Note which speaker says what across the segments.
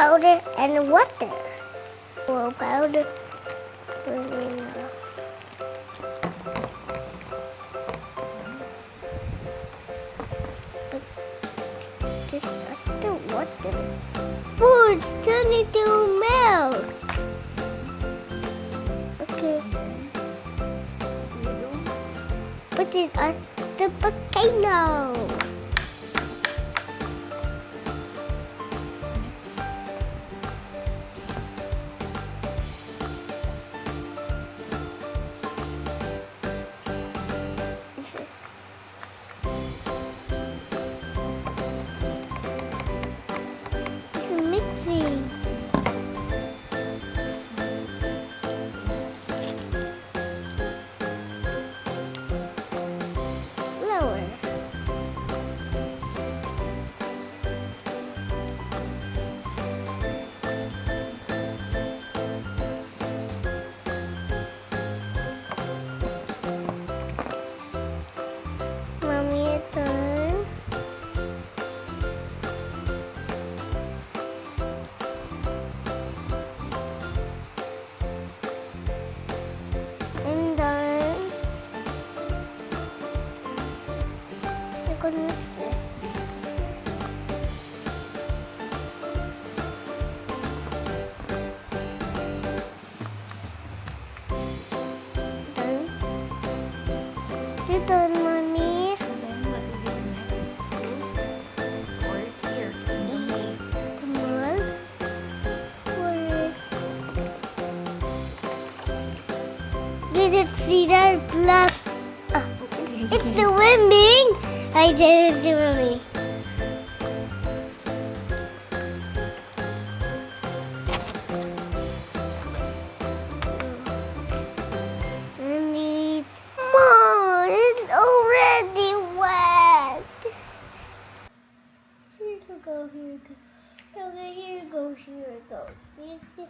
Speaker 1: powder and water. More powder. Vanilla. But this not the water. Oh, it's turning to milk. Okay. Put it on the volcano. It's mixing. Flour. Mommy, your turn. I'm done. I'm gonna mix it. Done. You're done, Mommy.
Speaker 2: And then what will be the next? Or here.
Speaker 1: Come on. Did you see that bluff? It's swimming. I did it swimming. And Mom, it's already wet. Here you go, here you go. Okay, here you go, here you go. Here's the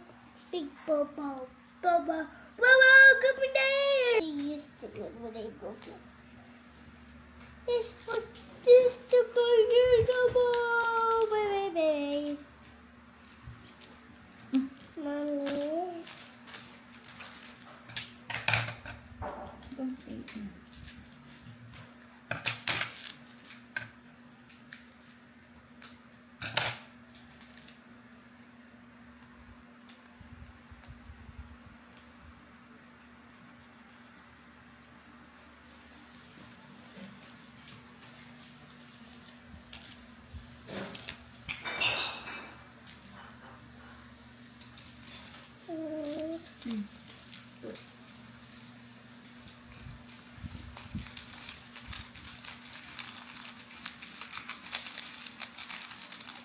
Speaker 1: big bubble. Bubble. Bubble, come there. You used to it when I broke it. This the burger bubble. Bye, Mommy.
Speaker 2: Don't eat.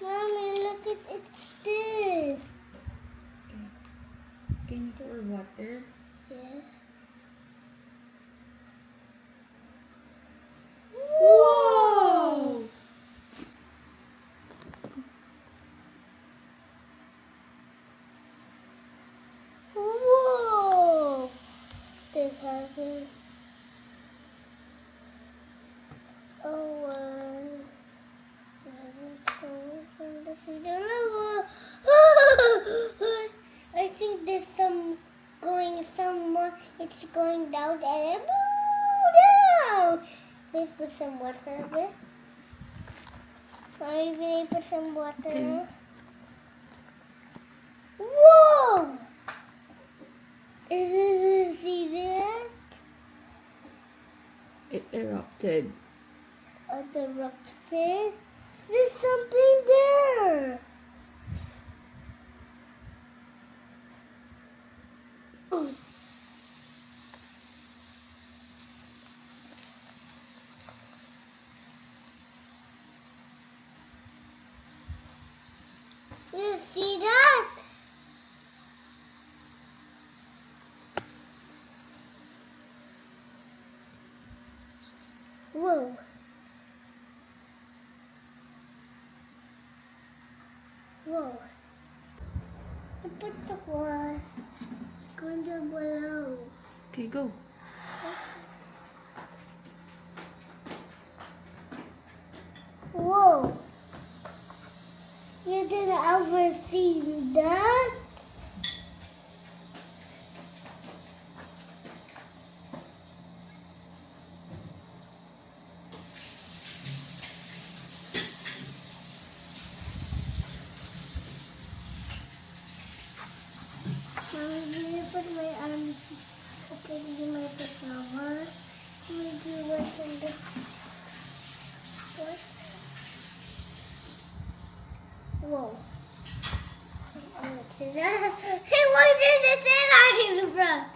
Speaker 1: Mommy, look at it's this.
Speaker 2: Can you pour water?
Speaker 1: Yeah.
Speaker 2: Whoa!
Speaker 1: Whoa! This has it. Oh, from the sea level. I think there's some going somewhere. It's going down and then down. Let's put some water there. Mommy, will I put some water?
Speaker 2: Okay.
Speaker 1: Whoa! See that?
Speaker 2: It erupted.
Speaker 1: Erupted. There's something there. Oh. You see that? Whoa. Whoa. I put the glass going down below.
Speaker 2: Okay, go.
Speaker 1: Whoa. You didn't ever seen that? I'm gonna put my arms open in my pajamas. Maybe what's in the what? Whoa. Hey, why did the tail out in the front?